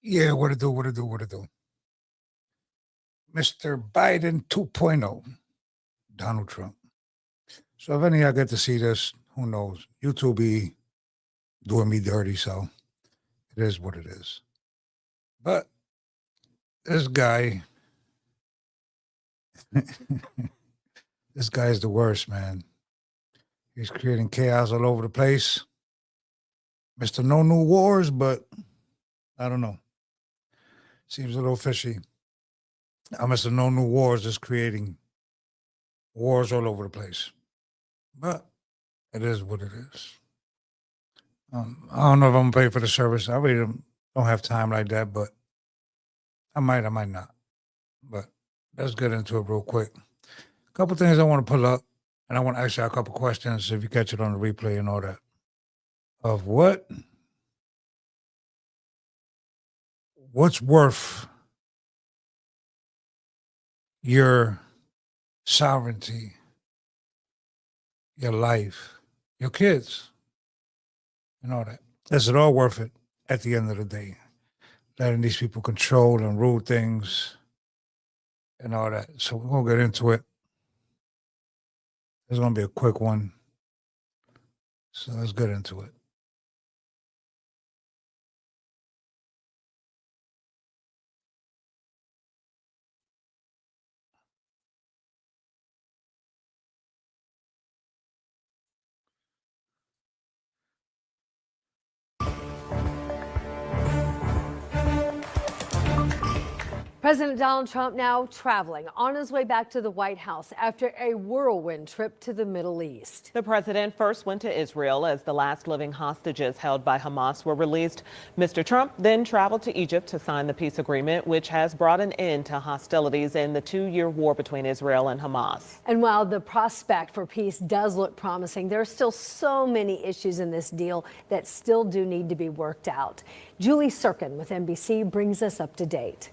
Yeah, what it do, what it do, what it do. Mr. Biden 2.0, Donald Trump. So if any of y'all get to see this, who knows? YouTube be doing me dirty, so it is what it is. But this guy, this guy's the worst, man. He's creating chaos all over the place. Mr. No New Wars, but I don't know. Seems a little fishy. Mr. No New Wars is creating wars all over the place. But it is what it is. I don't know if I'm gonna pay for the service. I really don't have time like that, but I might not. But let's get into it real quick. A couple things I want to pull up, and I want to ask you a couple questions if you catch it on the replay and all that. Of what's worth your sovereignty, your life, your kids, and all that? Is it all worth it at the end of the day? Letting these people control and rule things and all that. So we're going to get into it. It's going to be a quick one. So let's get into it. President Donald Trump now traveling on his way back to the White House after a whirlwind trip to the Middle East. The president first went to Israel as the last living hostages held by Hamas were released. Mr. Trump then traveled to Egypt to sign the peace agreement, which has brought an end to hostilities in the 2-year war between Israel and Hamas. And while the prospect for peace does look promising, there are still so many issues in this deal that still do need to be worked out. Julie Sirkin with NBC brings us up to date.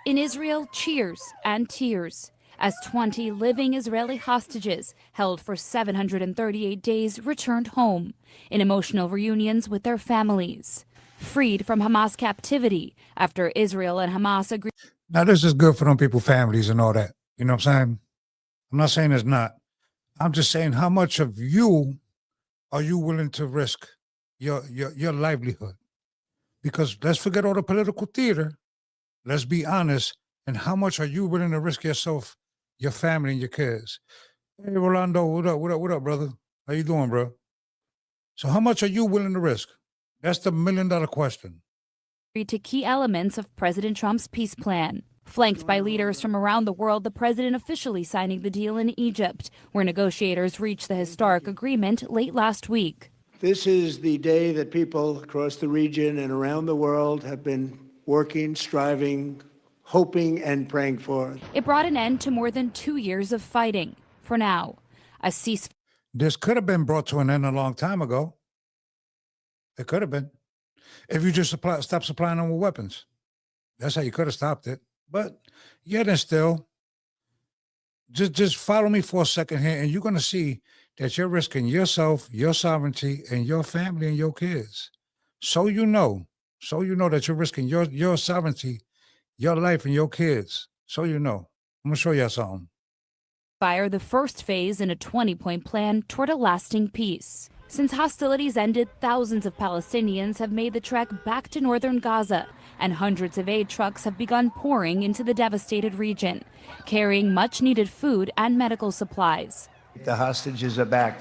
In Israel, cheers and tears as 20 living Israeli hostages held for 738 days returned home in emotional reunions with their families, freed from Hamas captivity after Israel and Hamas agreed. Now, this is good for them people, families and all that. You know what I'm saying? I'm not saying it's not. I'm just saying, how much of you are you willing to risk your livelihood? Because let's forget all the political theater. Let's be honest. And how much are you willing to risk yourself, your family, and your kids? Hey, Rolando, what up? What up, brother? How you doing, bro? So how much are you willing to risk? That's the $1 million question. To key elements of President Trump's peace plan. Flanked by leaders from around the world, the president officially signing the deal in Egypt, where negotiators reached the historic agreement late last week. This is the day that people across the region and around the world have been working, striving, hoping, and praying for. It brought an end to more than 2 years of fighting. For now, a ceasefire. This could have been brought to an end a long time ago. It could have been. If you just stop supplying them with weapons. That's how you could have stopped it. But yet and still, just follow me for a second here, and you're going to see that you're risking yourself, your sovereignty, and your family and your kids. So you know that you're risking your sovereignty, your life, and your kids. So you know. I'm going to show you something. Fire the first phase in a 20-point plan toward a lasting peace. Since hostilities ended, thousands of Palestinians have made the trek back to northern Gaza, and hundreds of aid trucks have begun pouring into the devastated region, carrying much-needed food and medical supplies. The hostages are back.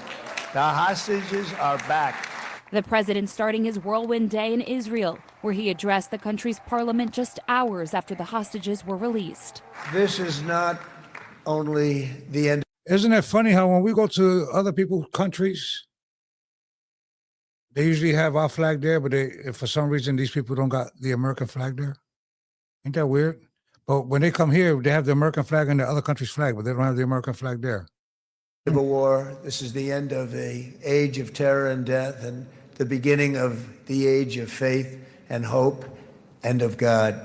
The hostages are back. The president starting his whirlwind day in Israel, where he addressed the country's parliament just hours after the hostages were released. This is not only the end. Isn't it funny how when we go to other people's countries, they usually have our flag there, but if for some reason these people don't got the American flag there? Ain't that weird? But when they come here, they have the American flag and the other country's flag, but they don't have the American flag there. Civil war. This is the end of an age of terror and death and the beginning of the age of faith and hope and of God.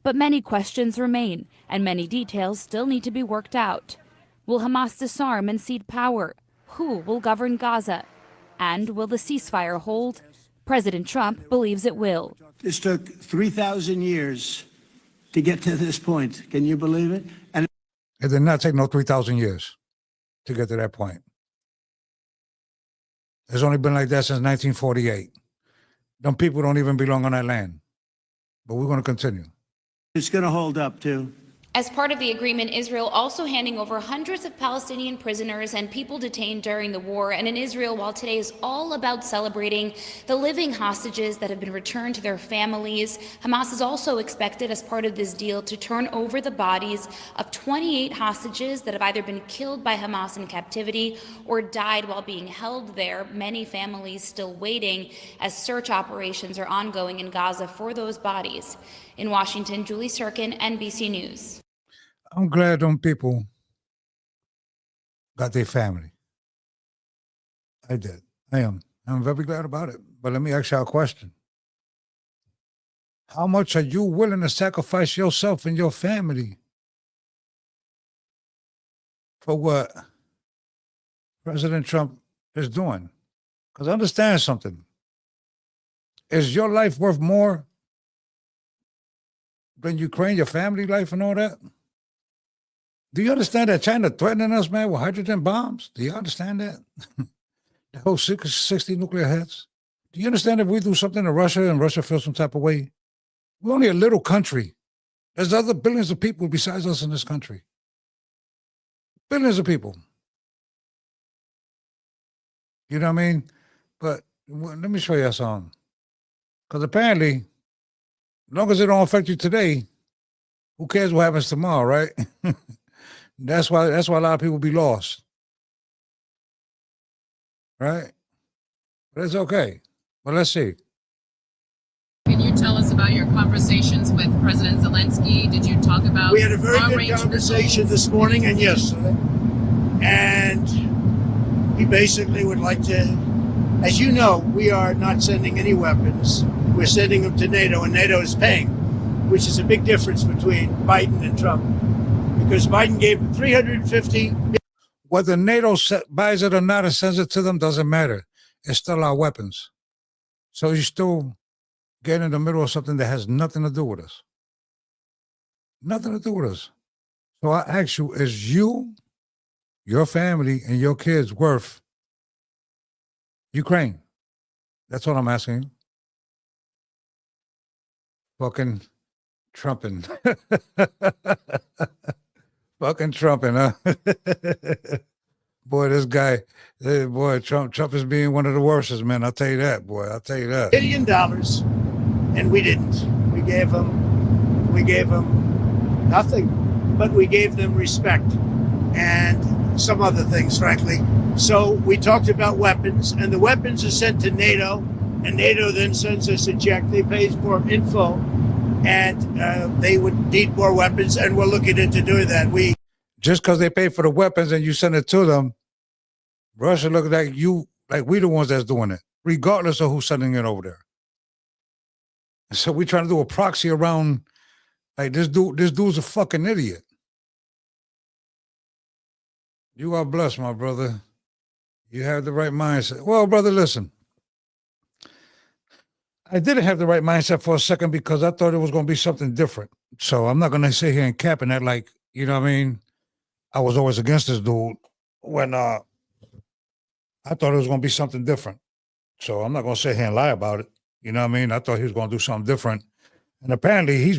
But many questions remain, and many details still need to be worked out. Will Hamas disarm and cede power? Who will govern Gaza? And will the ceasefire hold? President Trump believes it will. This took 3,000 years to get to this point. Can you believe it? And It did not take no 3,000 years to get to that point. It's only been like that since 1948. Them people don't even belong on that land. But we're going to continue. it's going to hold up, too. As part of the agreement, Israel also handing over hundreds of Palestinian prisoners and people detained during the war. And in Israel, while today is all about celebrating the living hostages that have been returned to their families, Hamas is also expected, as part of this deal, to turn over the bodies of 28 hostages that have either been killed by Hamas in captivity or died while being held there. Many families still waiting as search operations are ongoing in Gaza for those bodies. In Washington, Julie Sirkin, NBC News. I'm glad them people got their family. I did. I am. I'm very glad about it. But let me ask you a question. How much are you willing to sacrifice yourself and your family for what President Trump is doing? Because understand something. Is your life worth more than Ukraine, your family life and all that? Do you understand that China threatening us, man, with hydrogen bombs? Do you understand that? The whole 60 nuclear heads. Do you understand if we do something to Russia and Russia feels some type of way? We're only a little country. There's other billions of people besides us in this country. Billions of people. You know what I mean? But let me show you something. Because apparently, as long as it don't affect you today, who cares what happens tomorrow, right? That's why a lot of people be lost. Right? But it's okay. But let's see. Can you tell us about your conversations with President Zelensky? Did you talk about We had a very good long-range conversation missiles? this morning and yesterday. And he basically would like to, as you know, we are not sending any weapons. We're sending them to NATO, and NATO is paying, which is a big difference between Biden and Trump. Because Biden gave them 350. Whether NATO buys it or not and sends it to them doesn't matter. It's still our weapons. So you still get in the middle of something that has nothing to do with us. Nothing to do with us. So I ask you, is you, your family, and your kids worth Ukraine? That's what I'm asking you. Fucking trumping. Fucking trumping, huh? Boy, this guy, boy, Trump is being one of the worstest, man. I'll tell you that, boy. I'll tell you that. $1 billion, and we didn't. We gave them nothing, but we gave them respect and some other things, frankly. So we talked about weapons, and the weapons are sent to NATO, and NATO then sends us a check. They pay for info, and they would need more weapons, and we're looking into doing that. Just because they pay for the weapons and you send it to them, Russia looks like we the ones that's doing it, regardless of who's sending it over there. So we trying to do a proxy around, like this dude's a fucking idiot. You are blessed, my brother. You have the right mindset. Well, brother, listen. I didn't have the right mindset for a second because I thought it was going to be something different. So I'm not going to sit here and cap in that, like, you know what I mean? I was always against this dude when I thought it was going to be something different. So I'm not going to sit here and lie about it. You know what I mean? I thought he was going to do something different. And apparently he's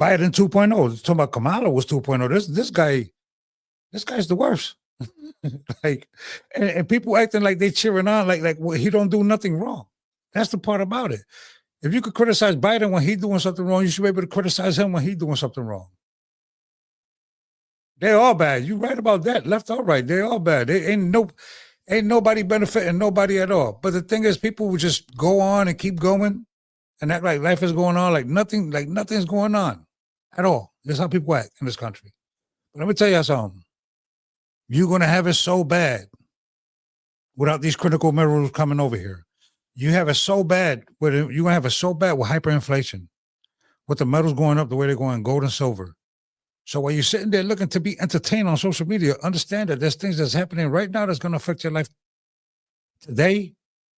Biden 2.0. Talking about Kamala was 2.0. This guy's the worst. Like, and people acting like they cheering on, like well, he don't do nothing wrong. That's the part about it. If you could criticize Biden when he's doing something wrong, you should be able to criticize him when he's doing something wrong. They're all bad. You right about that, left or right. They're all bad. They ain't nobody benefiting nobody at all. But the thing is, people will just go on and keep going and act like life is going on, like nothing's going on at all. That's how people act in this country. But let me tell you something. You're gonna have it so bad without these critical minerals coming over here. You have it so bad with you're gonna have it so bad with hyperinflation, with the metals going up the way they're going, gold and silver. So while you're sitting there looking to be entertained on social media, understand that there's things that's happening right now that's going to affect your life today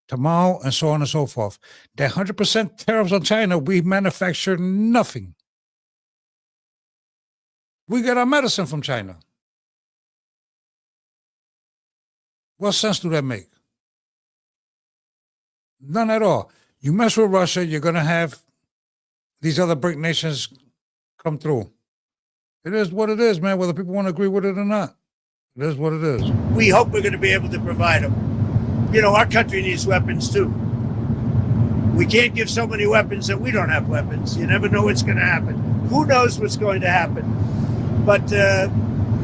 tomorrow, and so on and so forth. That 100% tariffs on China, we manufacture nothing. We get our medicine from China. What sense do that make? None at all. You mess with Russia, you're going to have these other BRIC nations come through. It is what it is, man, whether people want to agree with it or not. It is what it is. We hope we're going to be able to provide them. You know, our country needs weapons too. We can't give so many weapons that we don't have weapons. You never know what's going to happen. Who knows what's going to happen? But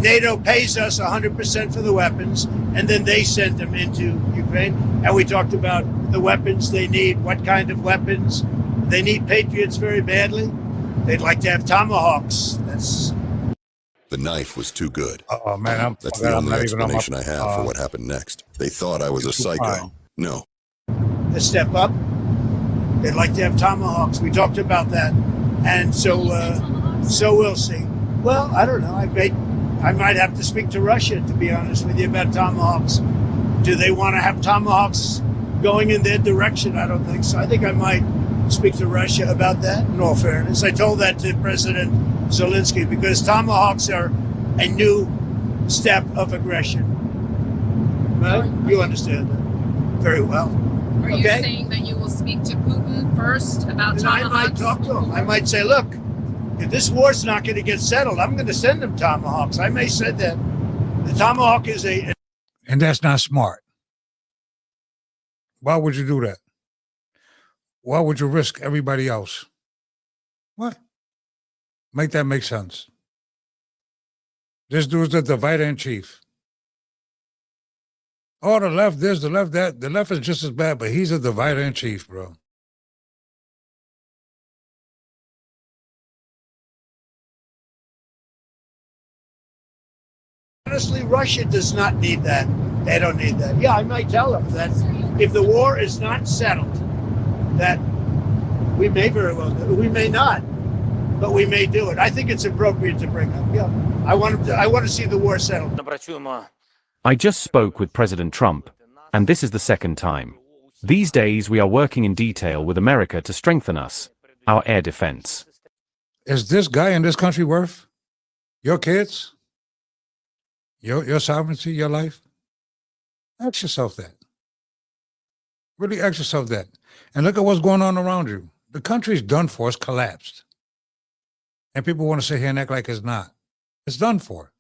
NATO pays us 100% for the weapons, and then they send them into Ukraine. And we talked about the weapons they need, what kind of weapons. They need Patriots very badly. They'd like to have Tomahawks. That's... The knife was too good. Oh man, That's the only explanation I have for what happened next. They thought I was a psycho. No. A step up. They'd like to have Tomahawks. We talked about that. And so we'll see. Well, I don't know. I might have to speak to Russia, to be honest with you, about Tomahawks. Do they want to have Tomahawks going in their direction? I don't think so. I think I might speak to Russia about that, in all fairness. I told that to President Zelensky, because Tomahawks are a new step of aggression. Well, you understand that very well. Are you saying that you will speak to Putin first about And Tomahawks? I might talk to him. I might say, look, if this war's not going to get settled, I'm going to send them Tomahawks. I may say that. The Tomahawk is a... And that's not smart. Why would you do that? Why would you risk everybody else? What? Make that make sense. This dude's the divider in chief. Oh, the left this, the left that. The left is just as bad, but he's a divider in chief, bro. Honestly, Russia does not need that. They don't need that. Yeah, I might tell them that if the war is not settled, that we may very well do it. We may not, but we may do it. I think it's appropriate to bring up. Yeah, I want to see the war settled. I just spoke with President Trump, and this is the second time. These days, we are working in detail with America to strengthen us, our air defense. Is this guy in this country worth your kids? Your sovereignty, your life? Ask yourself that. Really ask yourself that. And look at what's going on around you. The country's done for. It's collapsed. And people want to sit here and act like it's not. It's done for.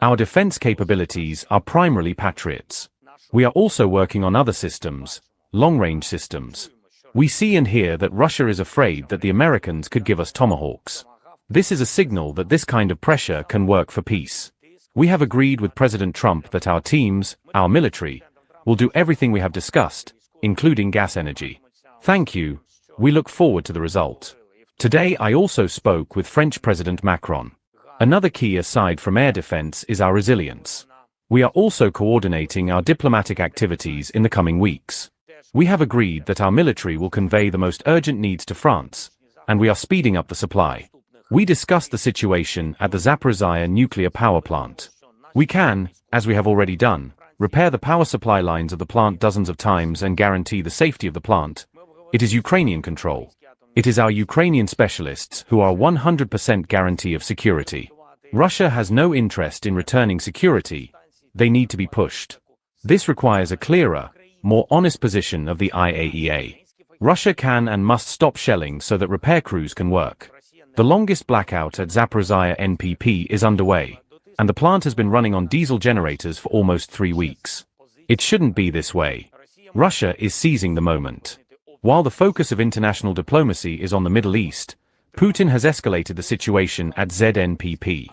Our defense capabilities are primarily Patriots. We are also working on other systems, long-range systems. We see and hear that Russia is afraid that the Americans could give us Tomahawks. This is a signal that this kind of pressure can work for peace. We have agreed with President Trump that our teams, our military, will do everything we have discussed, including gas energy. Thank you. We look forward to the result. Today I also spoke with French President Macron. Another key aside from air defense is our resilience. We are also coordinating our diplomatic activities in the coming weeks. We have agreed that our military will convey the most urgent needs to France, and we are speeding up the supply. We discussed the situation at the Zaporizhzhia nuclear power plant. We can, as we have already done, repair the power supply lines of the plant dozens of times and guarantee the safety of the plant. It is Ukrainian control. It is our Ukrainian specialists who are 100% guarantee of security. Russia has no interest in returning security. They need to be pushed. This requires a clearer, more honest position of the IAEA. Russia can and must stop shelling so that repair crews can work. The longest blackout at Zaporizhzhia NPP is underway, and the plant has been running on diesel generators for almost 3 weeks. It shouldn't be this way. Russia is seizing the moment. While the focus of international diplomacy is on the Middle East, Putin has escalated the situation at ZNPP.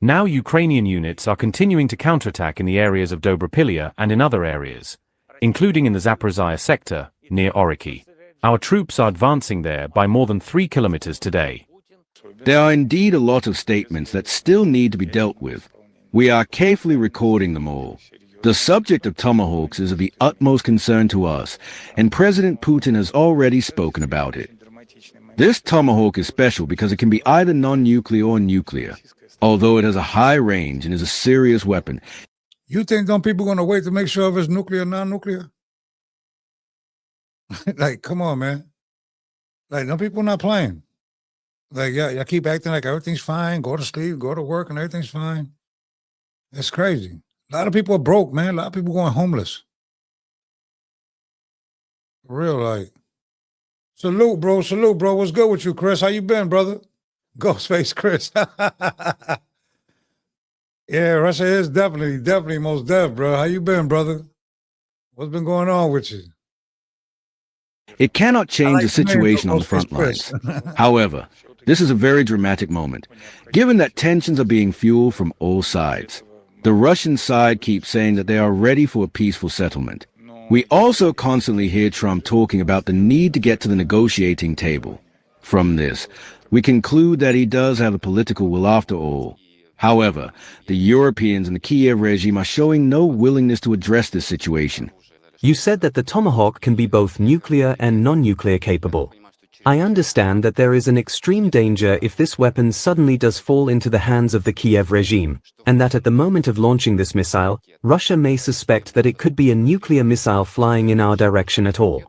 Now Ukrainian units are continuing to counterattack in the areas of Dobropilya and in other areas, including in the Zaporizhzhia sector, near Oriki. Our troops are advancing there by more than 3 kilometers today. There are indeed a lot of statements that still need to be dealt with. We are carefully recording them all. The subject of Tomahawks is of the utmost concern to us, and President Putin has already spoken about it. This Tomahawk is special because it can be either non-nuclear or nuclear, although it has a high range and is a serious weapon. You think them people gonna wait to make sure if it's nuclear or non-nuclear? Like, come on, man. Like, them people not playing. Like, yeah, y'all keep acting like everything's fine, go to sleep, go to work, and everything's fine. It's crazy. A lot of people are broke, man. A lot of people going homeless. For real, like. Salute, bro. Salute, bro. What's good with you, Chris? How you been, brother? Ghostface Chris. Yeah, Russia is definitely most def, bro. How you been, brother? What's been going on with you? It cannot change the your name, situation though, on the front Ghostface Chris. lines. However, this is a very dramatic moment, given that tensions are being fueled from all sides. The Russian side keeps saying that they are ready for a peaceful settlement. We also constantly hear Trump talking about the need to get to the negotiating table. From this, we conclude that he does have a political will after all. However, the Europeans and the Kiev regime are showing no willingness to address this situation. You said that the Tomahawk can be both nuclear and non-nuclear capable. I understand that there is an extreme danger if this weapon suddenly does fall into the hands of the Kiev regime, and that at the moment of launching this missile, Russia may suspect that it could be a nuclear missile flying in our direction at all.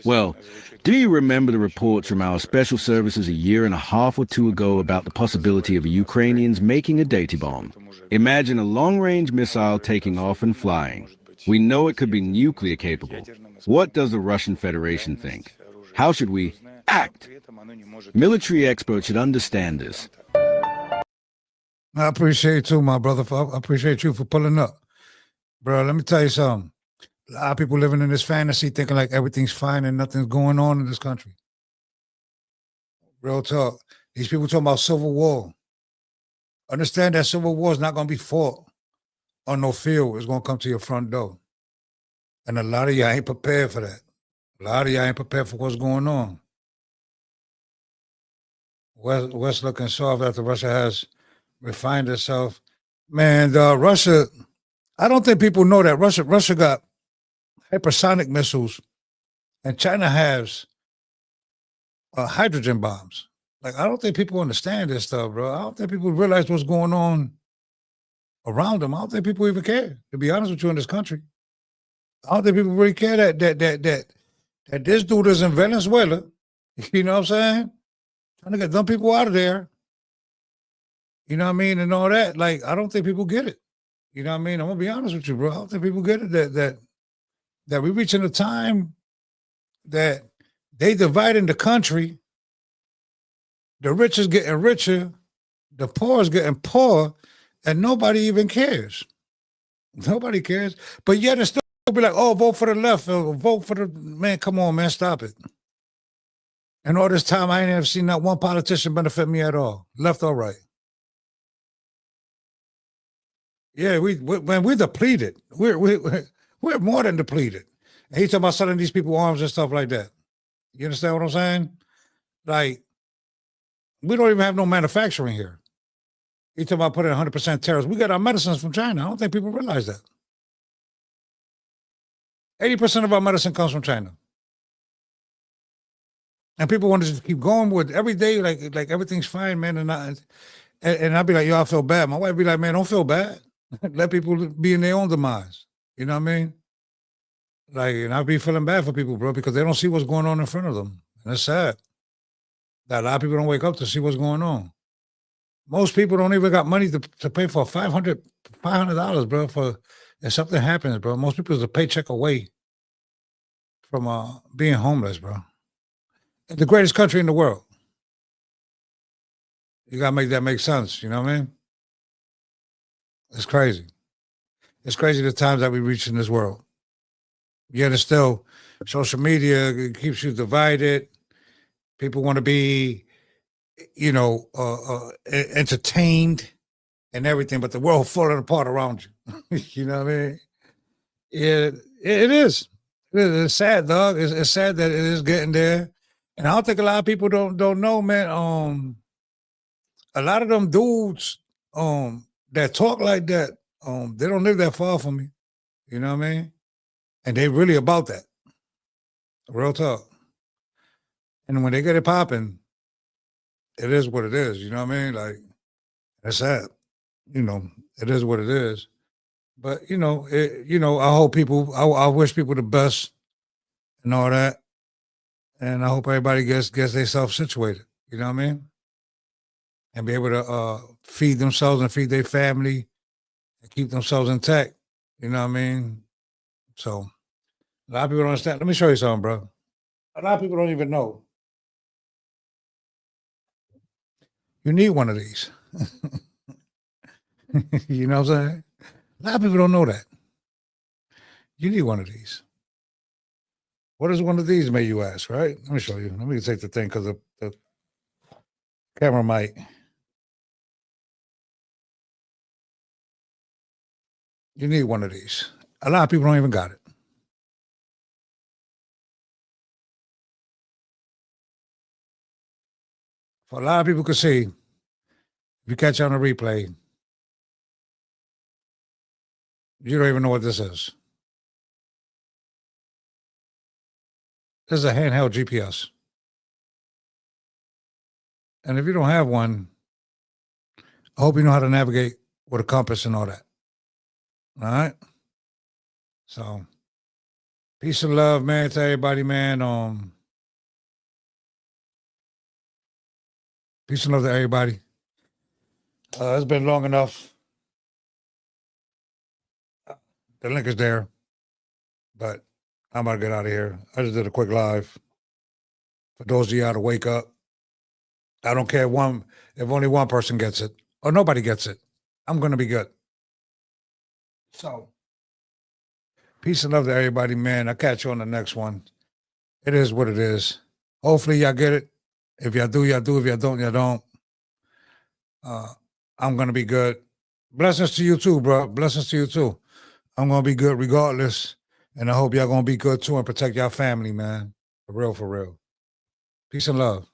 Well, do you remember the reports from our special services a year and a half or two ago about the possibility of Ukrainians making a Deity bomb? Imagine a long-range missile taking off and flying. We know it could be nuclear capable. What does the Russian Federation think? How should we act? Military experts should understand this. I appreciate you too, my brother. I appreciate you for pulling up. Bro, let me tell you something. A lot of people living in this fantasy thinking like everything's fine and nothing's going on in this country. Real talk. These people talking about civil war. Understand that civil war is not going to be fought on no field. It's going to come to your front door. And a lot of y'all ain't prepared for that. A lot of y'all ain't prepared for what's going on. West looking soft after Russia has refined itself. Man, Russia, I don't think people know that Russia got hypersonic missiles and China has hydrogen bombs. Like, I don't think people understand this stuff, bro. I don't think people realize what's going on around them. I don't think people even care, to be honest with you, in this country. I don't think people really care that this dude is in Venezuela. You know what I'm saying? Trying to get them people out of there. You know what I mean? And all that. Like, I don't think people get it. You know what I mean? I'm gonna be honest with you, bro. I don't think people get it that we're reaching a time that they dividing the country. The rich is getting richer, the poor is getting poorer, and nobody even cares. Nobody cares. But yet it's still be like, oh, vote for the left, or vote for the man. Come on, man, stop it. And all this time, I ain't ever seen not one politician benefit me at all, left or right. Yeah, we're depleted. We're more than depleted. And he talking about selling these people arms and stuff like that. You understand what I'm saying? Like, we don't even have no manufacturing here. He talking about putting 100% tariffs. We got our medicines from China. I don't think people realize that. 80% of our medicine comes from China. And people want to just keep going with every day, like everything's fine, man. And I'd be like, yo, I feel bad. My wife be like, man, don't feel bad. Let people be in their own demise. You know what I mean? Like, and I'd be feeling bad for people, bro, because they don't see what's going on in front of them. And it's sad that a lot of people don't wake up to see what's going on. Most people don't even got money to pay for $500, bro, for if something happens, bro. Most people is a paycheck away from being homeless, bro. It's the greatest country in the world. You gotta make that make sense, you know what I mean? It's crazy. It's crazy the times that we reach in this world. Yet it's still social media keeps you divided. People want to be, you know, entertained and everything, but the world falling apart around you. You know what I mean? Yeah, it is. It's sad, dog. It's sad that it is getting there. And I don't think a lot of people don't know, man. A lot of them dudes that talk like that, they don't live that far from me. You know what I mean? And they really about that. Real talk. And when they get it popping, it is what it is. You know what I mean? Like, it's sad. You know, it is what it is. But I hope people. I wish people the best and all that, and I hope everybody gets themselves situated. You know what I mean? And be able to feed themselves and feed their family and keep themselves intact. You know what I mean? So a lot of people don't understand. Let me show you something, bro. A lot of people don't even know. You need one of these. You know what I'm saying? A lot of people don't know that. You need one of these. What is one of these, may you ask, right? Let me show you. Let me take the thing because the camera might. You need one of these. A lot of people don't even got it. For a lot of people could see, if you catch on a replay, you don't even know what this is. This is a handheld GPS. And if you don't have one, I hope you know how to navigate with a compass and all that. All right? So, peace and love, man, to everybody, man. Peace and love to everybody. It's been long enough. The link is there. But I'm about to get out of here. I just did a quick live. For those of y'all to wake up, I don't care if only one person gets it or nobody gets it. I'm going to be good. So, peace and love to everybody, man. I'll catch you on the next one. It is what it is. Hopefully, y'all get it. If y'all do, y'all do. If y'all don't, y'all don't. I'm going to be good. Blessings to you too, bro. Blessings to you too. I'm going to be good regardless. And I hope y'all going to be good too and protect y'all family, man. For real, for real. Peace and love.